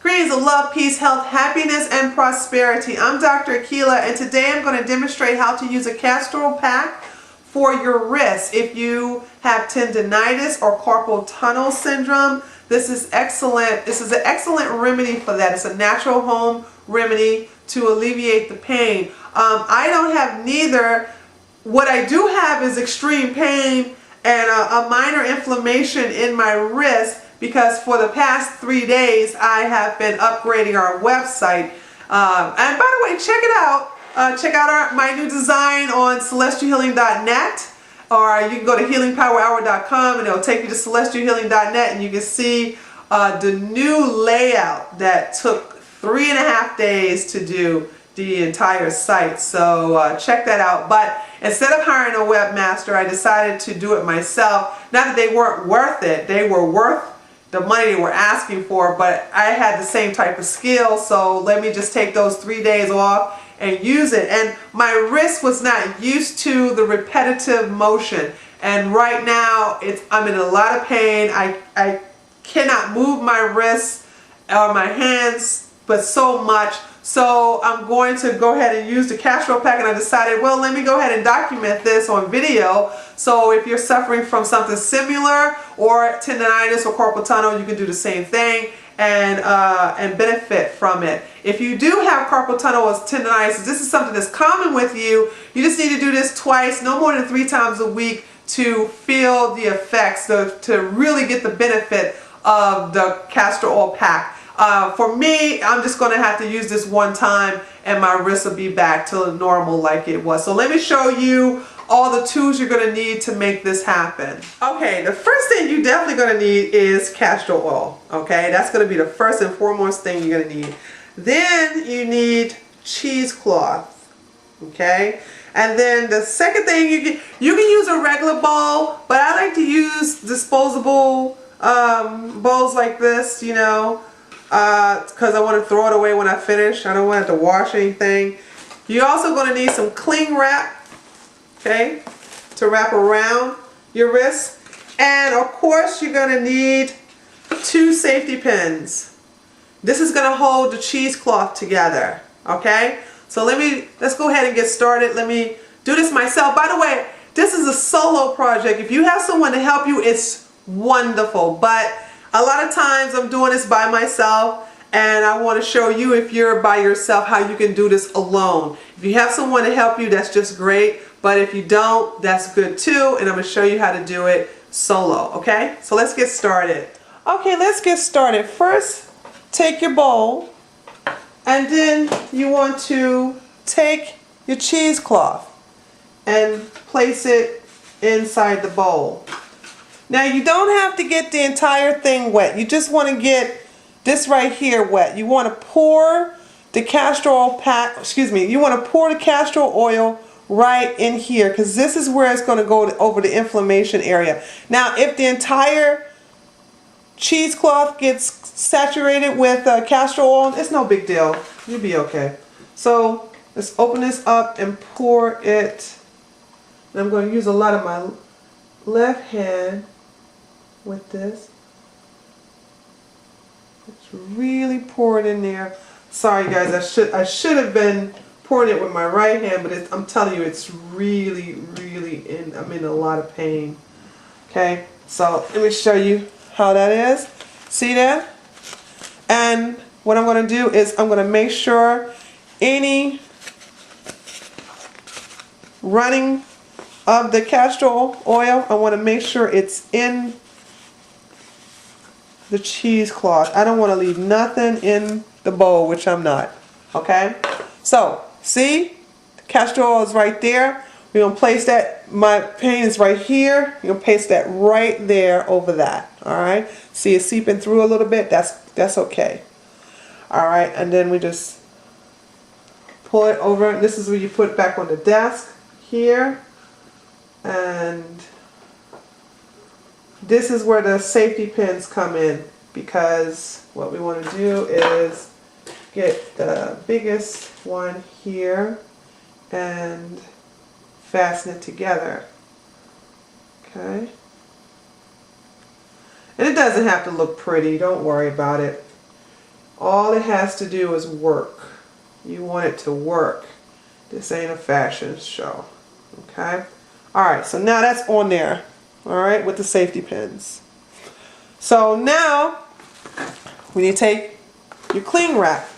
Greetings of love, peace, health, happiness, and prosperity. I'm Dr. Akilah, and today I'm going to demonstrate how to use a castor pack for your wrist. If you have tendonitis or carpal tunnel syndrome, this is excellent. This is an excellent remedy for that. It's a natural home remedy to alleviate the pain. I don't have neither. What I do have is extreme pain and a minor inflammation in my wrist, because for the past 3 days I have been upgrading our website. And by the way, check it out. Check out my new design on celestialhealing.net, or you can go to healingpowerhour.com and it'll take you to celestialhealing.net, and you can see the new layout that took 3.5 days to do the entire site. So check that out. But instead of hiring a webmaster, I decided to do it myself. Not that they weren't worth it. They were worth the money they were asking for, but I had the same type of skill, so let me just take those 3 days off and use it. And my wrist was not used to the repetitive motion, and right now I'm in a lot of pain. I cannot move my wrists or my hands but so much. So I'm going to go ahead and use the castor pack, and I decided, well, let me go ahead and document this on video. So if you're suffering from something similar, or tendonitis or carpal tunnel, you can do the same thing and benefit from it. If you do have carpal tunnel or tendonitis, this is something that's common with you. You just need to do this twice, no more than 3 times a week, to feel the effects, to really get the benefit of the castor oil pack. For me, I'm just going to have to use this one time and my wrist will be back to normal like it was. So let me show you all the tools you're going to need to make this happen. Okay, the first thing you're definitely going to need is castor oil. Okay, that's going to be the first and foremost thing you're going to need. Then you need cheesecloth. Okay, and then the second thing you can use a regular bowl, but I like to use disposable bowls like this, you know, because I want to throw it away when I finish. I don't want it to wash anything. You're also going to need some cling wrap, okay, to wrap around your wrist. And of course you're going to need 2 safety pins. This is going to hold the cheesecloth together, okay? So let's go ahead and get started. Let me do this myself. By the way, this is a solo project. If you have someone to help you, it's wonderful. But a lot of times I'm doing this by myself, and I want to show you, if you're by yourself, how you can do this alone. If you have someone to help you, that's just great. But if you don't, that's good too, and I'm going to show you how to do it solo, okay? So let's get started. Okay, let's get started. First, take your bowl, and then you want to take your cheesecloth and place it inside the bowl. Now, you don't have to get the entire thing wet. You just want to get this right here wet. You want to pour the castor oil you want to pour the castor oil right in here, because this is where it's going to go over the inflammation area. Now, if the entire cheesecloth gets saturated with castor oil, it's no big deal. You'll be okay. So let's open this up and pour it. And I'm going to use a lot of my left hand with this. Let's really pour it in there. Sorry guys, I should have been pouring it with my right hand, but I'm telling you, it's really I'm in a lot of pain. Okay, so let me show you how that is. See that? And what I'm going to do is I'm going to make sure any running of the castor oil, I want to make sure it's in the cheesecloth. I don't want to leave nothing in the bowl, which I'm not. Okay? So, see? The castor oil is right there. We're going to place that. My pain is right here. You're going to place that right there over that. Alright? See it seeping through a little bit? That's okay. Alright, and then we just pull it over. This is where you put it back on the desk here. And this is where the safety pins come in, because what we want to do is get the biggest one here and fasten it together. Okay? And it doesn't have to look pretty. Don't worry about it. All it has to do is work. You want it to work. This ain't a fashion show. Okay? Alright, so now that's on there. Alright, with the safety pins. So now we need to take your cling wrap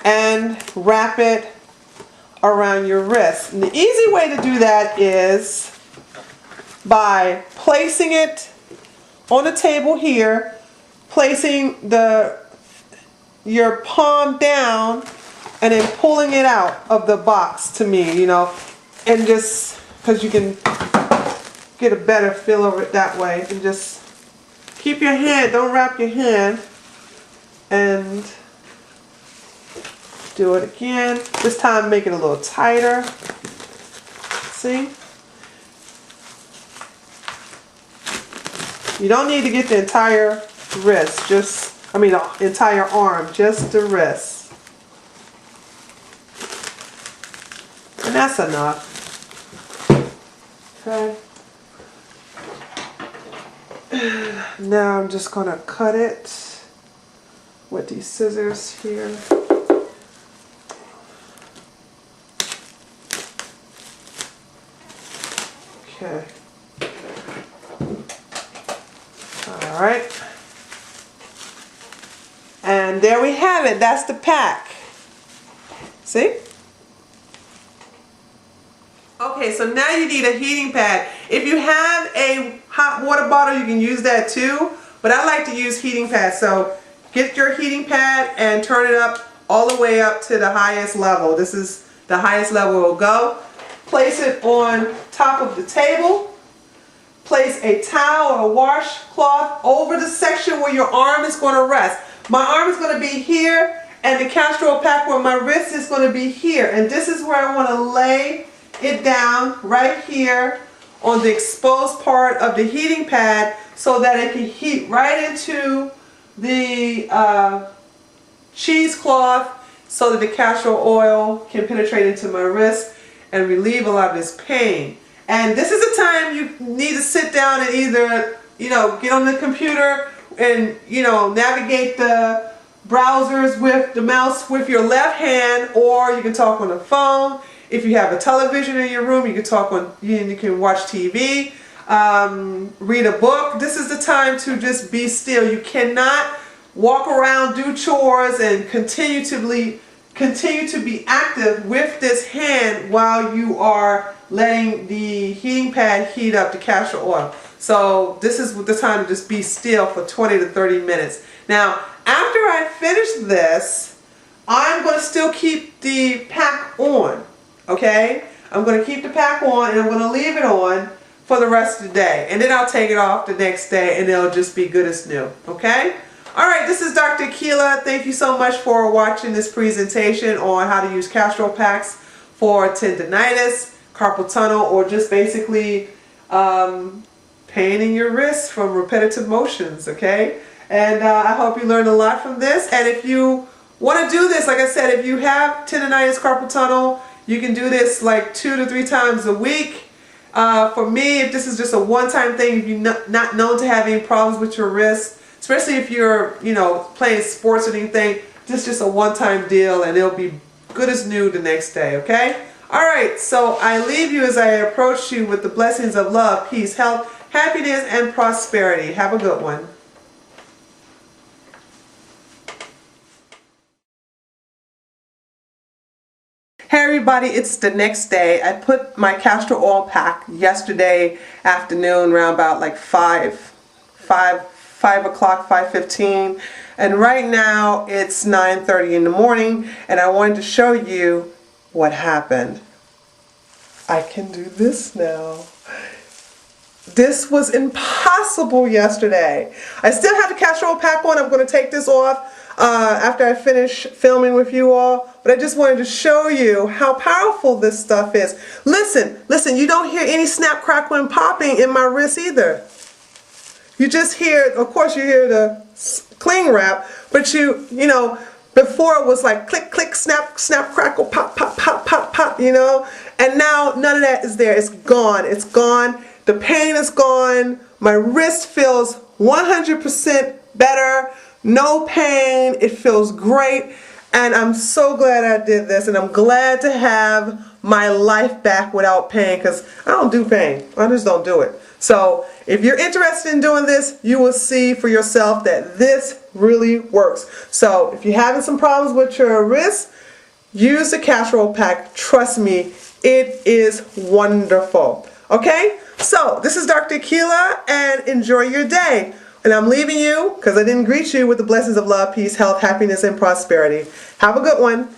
and wrap it around your wrist. And the easy way to do that is by placing it on the table here, placing your palm down and then pulling it out of the box to me, you know, and just because you can get a better feel of it that way. And just keep your hand, don't wrap your hand, and do it again. This time make it a little tighter. See? You don't need to get the entire wrist, the entire arm, just the wrist. And that's enough. Okay. Now I'm just going to cut it with these scissors here. Okay. Alright. And there we have it. That's the pack. See? Okay, so now you need a heating pad. If you have a hot water bottle, you can use that too. But I like to use heating pads. So get your heating pad and turn it up all the way up to the highest level. This is the highest level it will go. Place it on top of the table. Place a towel or a washcloth over the section where your arm is going to rest. My arm is going to be here, and the Castor pack where my wrist is going to be here. And this is where I want to lay it down right here on the exposed part of the heating pad so that it can heat right into the cheesecloth so that the castor oil can penetrate into my wrist and relieve a lot of this pain. And this is the time you need to sit down and either, get on the computer and, navigate the browsers with the mouse with your left hand, or you can talk on the phone. If you have a television in your room, you can watch TV, read a book. This is the time to just be still. You cannot walk around, do chores, and continue to be active with this hand while you are letting the heating pad heat up the castor oil. So this is the time to just be still for 20 to 30 minutes. Now, after I finish this, I'm going to still keep the pack on. Okay? I'm going to keep the pack on and I'm going to leave it on for the rest of the day. And then I'll take it off the next day and it'll just be good as new. Okay? Alright, this is Dr. Akilah. Thank you so much for watching this presentation on how to use castor packs for tendonitis, carpal tunnel, or just basically pain in your wrist from repetitive motions. Okay? And I hope you learned a lot from this. And if you want to do this, like I said, if you have tendonitis, carpal tunnel, you can do this like 2 to 3 times a week. For me, if this is just a one-time thing, if you're not known to have any problems with your wrist, especially if you're, playing sports or anything, this is just a one-time deal and it'll be good as new the next day, okay? Alright, so I leave you as I approach you with the blessings of love, peace, health, happiness, and prosperity. Have a good one. Hey everybody, it's the next day. I put my castor oil pack yesterday afternoon around about like 5 o'clock, 5:15, and right now it's 9:30 in the morning, and I wanted to show you what happened. I can do this now. This was impossible yesterday. I still have the castor oil pack on. I'm going to take this off after I finish filming with you all, but I just wanted to show you how powerful this stuff is. Listen, you don't hear any snap, crackle, and popping in my wrist either. You just hear, of course you hear the cling wrap, but you know, before it was like click, click, snap, snap, crackle, pop, pop, pop, pop, pop, and now none of that is there. It's gone. It's gone. The pain is gone. My wrist feels 100% better. no pain. It feels great. And I'm so glad I did this, and I'm glad to have my life back without pain, because I don't do pain. I just don't do it. So if you're interested in doing this, you will see for yourself that this really works. So if you're having some problems with your wrist, use the castor pack. Trust me, it is wonderful. Okay? So this is Dr. Akilah, and enjoy your day. And I'm leaving you, because I didn't greet you, with the blessings of love, peace, health, happiness, and prosperity. Have a good one.